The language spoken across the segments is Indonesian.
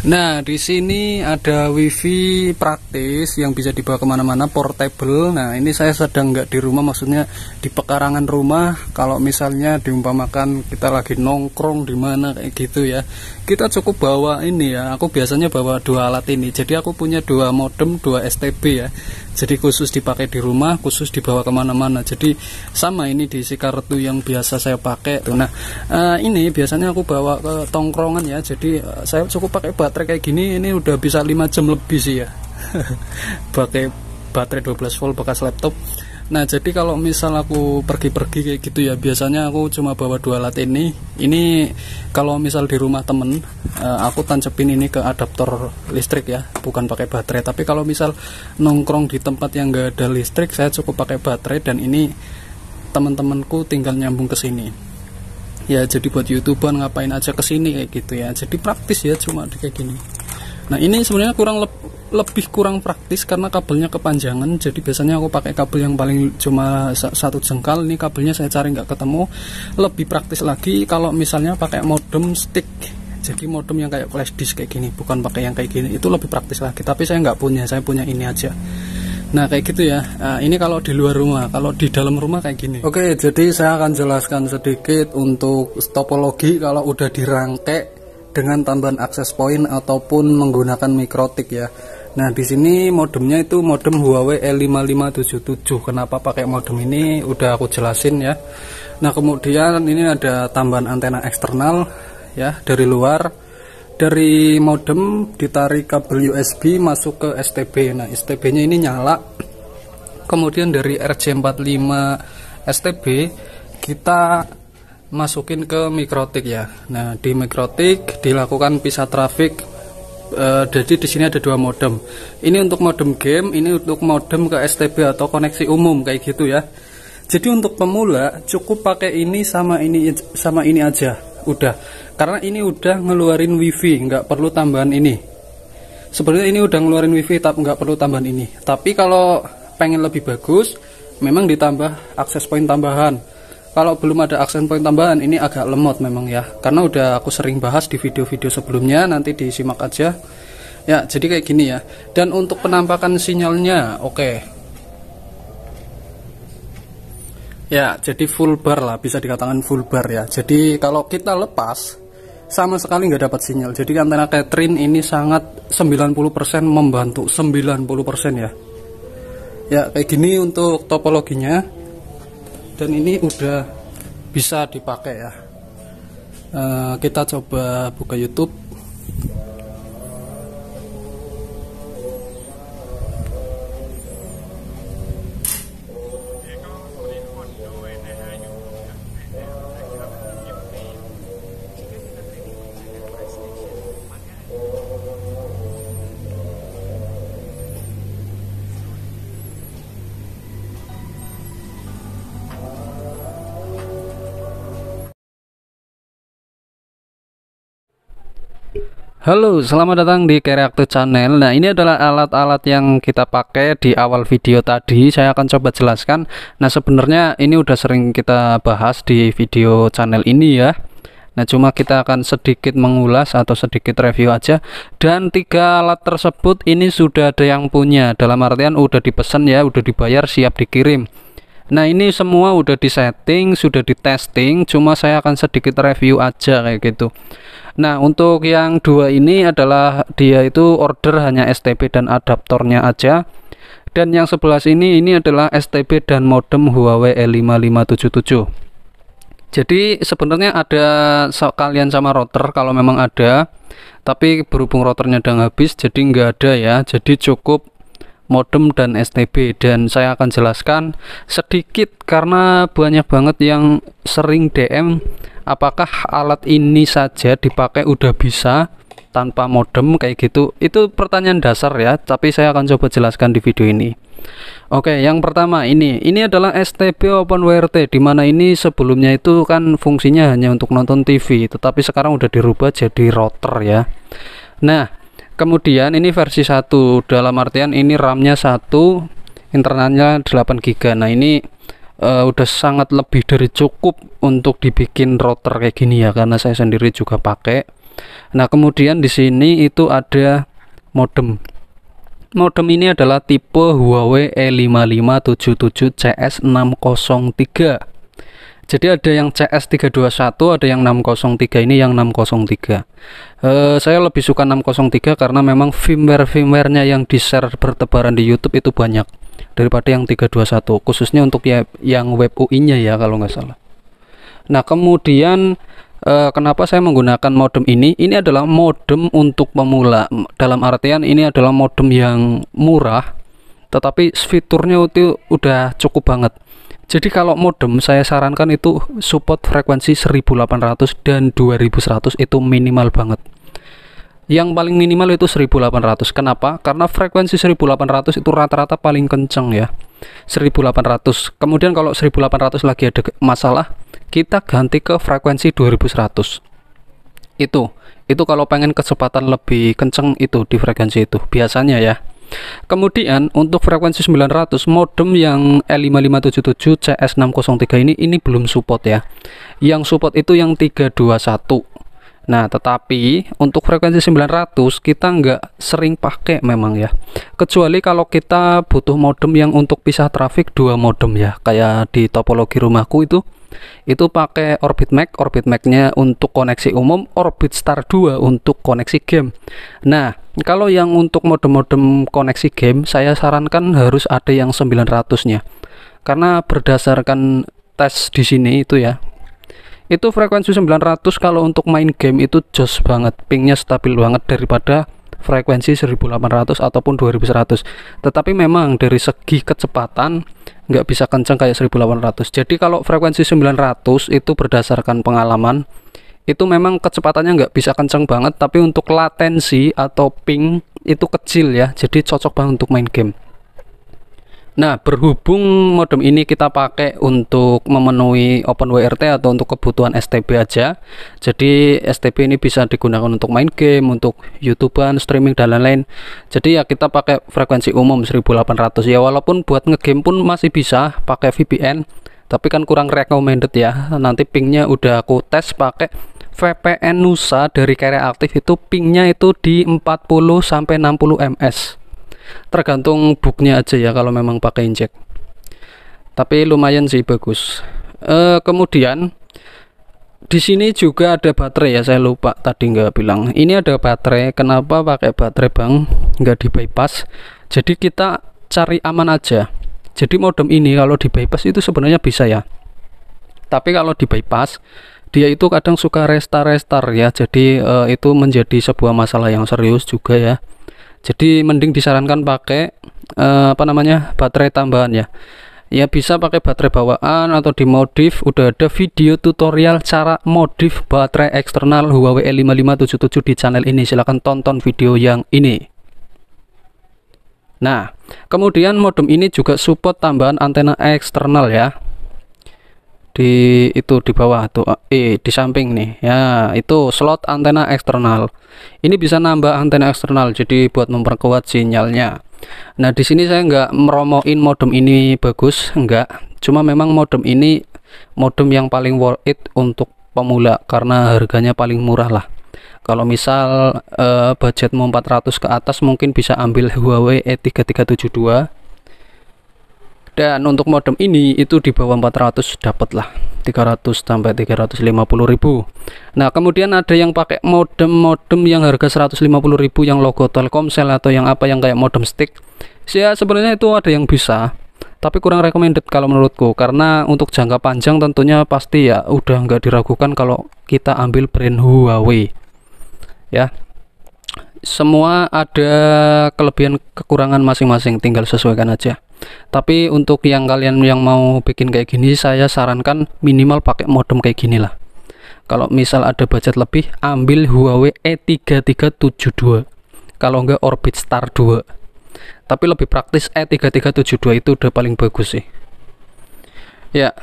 Nah, di sini ada wifi praktis yang bisa dibawa kemana-mana, portable. Nah, ini saya sedang nggak di rumah, maksudnya di pekarangan rumah. Kalau misalnya diumpamakan kita lagi nongkrong di mana kayak gitu ya, kita cukup bawa ini ya. Aku biasanya bawa dua alat ini. Jadi aku punya dua modem, dua STB ya. Jadi khusus dipakai di rumah, khusus dibawa kemana-mana. Jadi sama ini diisi kartu yang biasa saya pakai. Nah, ini biasanya aku bawa ke tongkrongan ya. Jadi saya cukup pakai baterai kayak gini. Ini udah bisa 5 jam lebih sih ya. Pakai baterai 12 volt bekas laptop. Nah, jadi kalau misal aku pergi-pergi kayak gitu ya, biasanya aku cuma bawa dua alat ini. Ini kalau misal di rumah temen, aku tancepin ini ke adaptor listrik ya, bukan pakai baterai. Tapi kalau misal nongkrong di tempat yang nggak ada listrik, saya cukup pakai baterai, dan ini teman-temanku tinggal nyambung ke sini. Ya, jadi buat YouTuber ngapain aja ke sini kayak gitu ya. Jadi praktis ya, cuma kayak gini. Nah, ini sebenarnya lebih kurang praktis karena kabelnya kepanjangan. Jadi biasanya aku pakai kabel yang paling cuma satu jengkal. Ini kabelnya saya cari nggak ketemu. Lebih praktis lagi kalau misalnya pakai modem stick. Jadi modem yang kayak flash disk kayak gini, bukan pakai yang kayak gini. Itu lebih praktis lagi. Tapi saya nggak punya, saya punya ini aja. Nah, kayak gitu ya. Ini kalau di luar rumah. Kalau di dalam rumah kayak gini. Oke, jadi saya akan jelaskan sedikit untuk topologi kalau udah dirangkai dengan tambahan akses point ataupun menggunakan mikrotik ya. Nah, di sini modemnya itu modem Huawei E5577. Kenapa pakai modem ini udah aku jelasin ya. Nah, kemudian ini ada tambahan antena eksternal ya dari luar. Dari modem ditarik kabel USB masuk ke STB. Nah, STB-nya ini nyala. Kemudian dari RJ45 STB kita masukin ke mikrotik ya. Nah, di mikrotik dilakukan pisah trafik. Jadi di sini ada dua modem. Ini untuk modem game, ini untuk modem ke STB atau koneksi umum kayak gitu ya. Jadi untuk pemula cukup pakai ini sama ini aja, udah. Karena ini udah ngeluarin wifi, nggak perlu tambahan ini. Sebenarnya ini udah ngeluarin wifi, tapi nggak perlu tambahan ini. Tapi kalau pengen lebih bagus, memang ditambah akses point tambahan. Kalau belum ada akses point tambahan, ini agak lemot memang ya. Karena udah aku sering bahas di video-video sebelumnya, nanti disimak aja. Ya, jadi kayak gini ya. Dan untuk penampakan sinyalnya, oke. Ya, jadi full bar lah, bisa dikatakan full bar ya. Jadi kalau kita lepas, sama sekali nggak dapat sinyal. Jadi antena Catherine ini sangat 90% membantu, 90% ya. Ya, kayak gini untuk topologinya. Dan ini udah bisa dipakai ya. Kita coba buka YouTube. Halo, selamat datang di Kereaktif Channel. Nah, ini adalah alat-alat yang kita pakai di awal video tadi. Saya akan coba jelaskan. Nah, sebenarnya ini udah sering kita bahas di video channel ini ya. Nah, cuma kita akan sedikit mengulas atau sedikit review aja. Dan 3 alat tersebut ini sudah ada yang punya. Dalam artian udah dipesan ya, udah dibayar, siap dikirim. Nah, ini semua udah disetting, sudah ditesting. Cuma saya akan sedikit review aja kayak gitu. Nah, untuk yang dua ini adalah dia itu order hanya STB dan adaptornya aja. Dan yang sebelah sini ini adalah STB dan modem Huawei E5577. Jadi sebenarnya ada sekalian sama router kalau memang ada. Tapi berhubung routernya udah habis, jadi nggak ada ya. Jadi cukup modem dan STB, dan saya akan jelaskan sedikit karena banyak banget yang sering DM apakah alat ini saja dipakai udah bisa tanpa modem kayak gitu. Itu pertanyaan dasar ya, tapi saya akan coba jelaskan di video ini. Oke, yang pertama ini adalah STB Open WRT, dimana ini sebelumnya itu kan fungsinya hanya untuk nonton TV, tetapi sekarang udah dirubah jadi router ya. Nah, kemudian ini versi 1, dalam artian ini RAM-nya 1, internalnya 8 GB. Nah, ini udah sangat lebih dari cukup untuk dibikin router kayak gini ya, karena saya sendiri juga pakai. Nah, kemudian di sini itu ada modem. Modem ini adalah tipe Huawei E5577CS603. Jadi ada yang CS321, ada yang 603. Ini yang 603. Saya lebih suka 603 karena memang firmware-firmwarenya yang di-share bertebaran di YouTube itu banyak daripada yang 321, khususnya untuk yang web UI-nya ya kalau nggak salah. Nah, kemudian kenapa saya menggunakan modem ini? Ini adalah modem untuk pemula. Dalam artian ini adalah modem yang murah, tetapi fiturnya itu udah cukup banget. Jadi kalau modem saya sarankan itu support frekuensi 1800 dan 2100 itu minimal banget. Yang paling minimal itu 1800. Kenapa? Karena frekuensi 1800 itu rata-rata paling kenceng ya. 1800. Kemudian kalau 1800 lagi ada masalah, kita ganti ke frekuensi 2100. Itu kalau pengen kecepatan lebih kenceng itu di frekuensi itu biasanya ya. Kemudian untuk frekuensi 900 modem yang E5577 CS603 ini belum support ya. Yang support itu yang 321. Nah, tetapi untuk frekuensi 900 kita nggak sering pakai memang ya. Kecuali kalau kita butuh modem yang untuk pisah trafik, dua modem ya. Kayak di topologi rumahku itu pakai Orbit Mac-nya untuk koneksi umum, Orbit Star 2 untuk koneksi game. Nah, kalau yang untuk modem-modem koneksi game saya sarankan harus ada yang 900-nya. Karena berdasarkan tes di sini itu ya, itu frekuensi 900 kalau untuk main game itu jos banget, pingnya stabil banget daripada frekuensi 1800 ataupun 2100. Tetapi memang dari segi kecepatan nggak bisa kencang kayak 1800. Jadi kalau frekuensi 900 itu berdasarkan pengalaman itu memang kecepatannya nggak bisa kencang banget, tapi untuk latensi atau ping itu kecil ya, jadi cocok banget untuk main game. Nah, berhubung modem ini kita pakai untuk memenuhi OpenWRT atau untuk kebutuhan STB aja, jadi STB ini bisa digunakan untuk main game, untuk YouTubean, streaming dan lain-lain. Jadi ya kita pakai frekuensi umum 1800 ya, walaupun buat ngegame pun masih bisa pakai VPN, tapi kan kurang recommended ya. Nanti pingnya udah aku tes pakai VPN Nusa dari Karya Aktif, itu pingnya itu di 40 sampai 60 ms. Tergantung booknya aja ya kalau memang pakai injek. Tapi lumayan sih bagus. Kemudian di sini juga ada baterai ya, saya lupa tadi nggak bilang. Ini ada baterai. Kenapa pakai baterai bang? Nggak di bypass. Jadi kita cari aman aja. Jadi modem ini kalau di bypass itu sebenarnya bisa ya. Tapi kalau di bypass dia itu kadang suka restar ya. Jadi itu menjadi sebuah masalah yang serius juga ya. Jadi mending disarankan pakai baterai tambahan ya. Ya bisa pakai baterai bawaan atau dimodif. Udah ada video tutorial cara modif baterai eksternal Huawei E5577 di channel ini. Silahkan tonton video yang ini. Nah, kemudian modem ini juga support tambahan antena eksternal ya. Di bawah tuh, di samping nih ya, itu slot antena eksternal. Ini bisa nambah antena eksternal, jadi buat memperkuat sinyalnya. Nah, di sini saya nggak meromoin modem ini bagus, enggak. Cuma memang modem ini modem yang paling worth it untuk pemula karena harganya paling murah lah. Kalau misal budgetmu 400 ke atas mungkin bisa ambil Huawei E3372. Dan untuk modem ini itu di bawah 400 dapat lah 300 sampai 350 ribu. Nah, kemudian ada yang pakai modem yang harga 150 ribu yang logo Telkomsel atau yang yang kayak modem stick. Ya sebenarnya itu ada yang bisa, tapi kurang recommended kalau menurutku, karena untuk jangka panjang tentunya pasti ya udah nggak diragukan kalau kita ambil brand Huawei ya. Semua ada kelebihan kekurangan masing-masing, tinggal sesuaikan aja. Tapi untuk yang kalian yang mau bikin kayak gini, saya sarankan minimal pakai modem kayak gini lah. Kalau misal ada budget lebih, ambil Huawei E3372. Kalau enggak Orbit Star 2. Tapi lebih praktis E3372 itu udah paling bagus sih. Ya,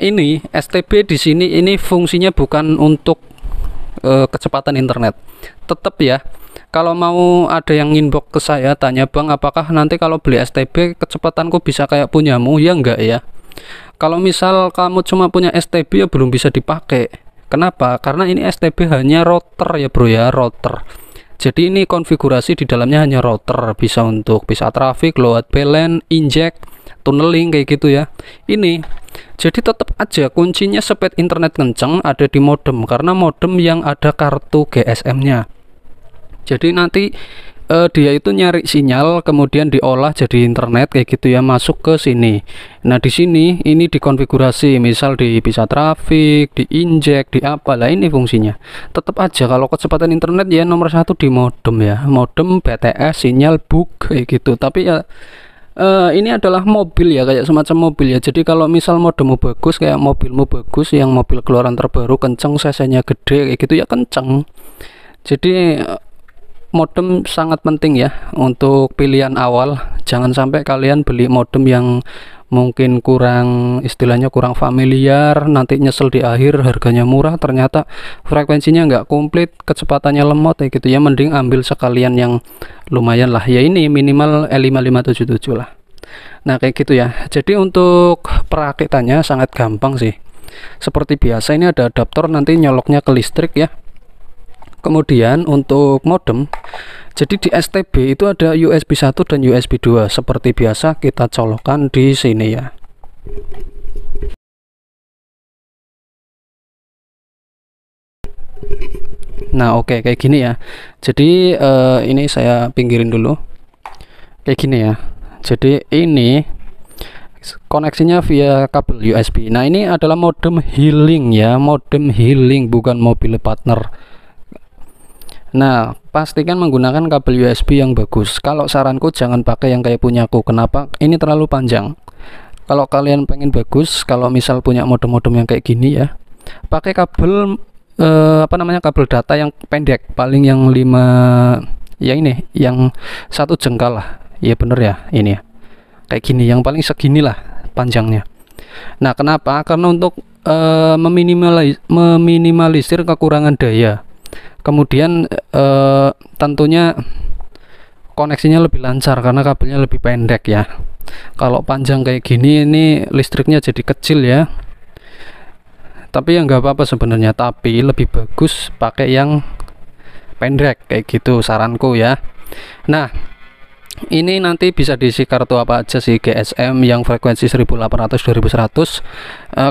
ini STB di sini ini fungsinya bukan untuk kecepatan internet. Tetap ya. Kalau mau ada yang inbox ke saya tanya, bang apakah nanti kalau beli STB kecepatanku bisa kayak punyamu? Ya enggak ya. Kalau misal kamu cuma punya STB ya belum bisa dipakai, Kenapa? Karena ini STB hanya router ya bro ya, router. Jadi ini konfigurasi di dalamnya hanya router, bisa untuk bisa traffic, load balance, inject, tunneling kayak gitu ya. Ini jadi tetap aja kuncinya speed internet kenceng ada di modem, karena modem yang ada kartu GSM-nya. Jadi nanti dia itu nyari sinyal kemudian diolah jadi internet kayak gitu ya, masuk ke sini. Nah di sini ini dikonfigurasi, misal di bisa traffic, di inject, di apalah, ini fungsinya. Tetap aja kalau kecepatan internet ya nomor satu di modem ya, modem, BTS, sinyal, book kayak gitu. Tapi ya ini adalah mobil ya, kayak semacam mobil ya. Jadi kalau misal modemmu bagus, kayak mobilmu bagus, yang mobil keluaran terbaru kenceng, cc-nya gede kayak gitu ya, kenceng. Jadi modem sangat penting ya untuk pilihan awal. Jangan sampai kalian beli modem yang mungkin kurang, istilahnya kurang familiar, nanti nyesel di akhir, harganya murah ternyata frekuensinya nggak komplit, kecepatannya lemot ya gitu ya. Mending ambil sekalian yang lumayan lah ya, ini minimal L5577 lah. Nah kayak gitu ya. Jadi untuk perakitannya sangat gampang sih. Seperti biasa, ini ada adaptor, nanti nyoloknya ke listrik ya. Kemudian untuk modem, jadi di STB itu ada USB 1 dan USB 2. Seperti biasa kita colokkan di sini ya. Nah oke, kayak gini ya. Jadi ini saya pinggirin dulu. Kayak gini ya. Jadi ini koneksinya via kabel USB. Nah ini adalah modem healing ya, modem healing, bukan mobil partner. Nah, pastikan menggunakan kabel USB yang bagus. Kalau saranku jangan pakai yang kayak punyaku. Kenapa? Ini terlalu panjang. Kalau kalian pengen bagus, kalau misal punya modem-modem yang kayak gini ya, pakai kabel kabel data yang pendek, paling yang 5 ya, ini yang 1 jengkal lah. Ya bener ya, ini ya. Kayak gini, yang paling segini lah panjangnya. Nah, kenapa? Karena untuk meminimalisir kekurangan daya. Kemudian tentunya koneksinya lebih lancar karena kabelnya lebih pendek ya. Kalau panjang kayak gini, ini listriknya jadi kecil ya. Tapi ya nggak apa-apa sebenarnya, tapi lebih bagus pakai yang pendek kayak gitu, saranku ya. Nah ini nanti bisa diisi kartu apa aja sih, GSM yang frekuensi 1800, 2100.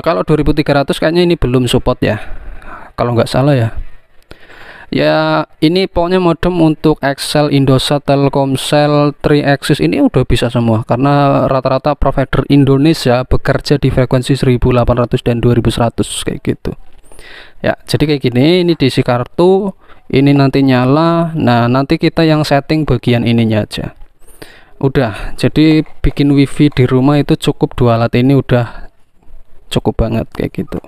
Kalau 2300 kayaknya ini belum support ya, kalau nggak salah ya. Ya ini pokoknya modem untuk Excel, Indosat, Telkomsel, 3Axis ini udah bisa semua, karena rata-rata provider Indonesia bekerja di frekuensi 1800 dan 2100 kayak gitu ya. Jadi kayak gini, ini diisi kartu, ini nanti nyala. Nah nanti kita yang setting bagian ininya aja. Udah, jadi bikin wifi di rumah itu cukup 2 alat ini udah cukup banget kayak gitu.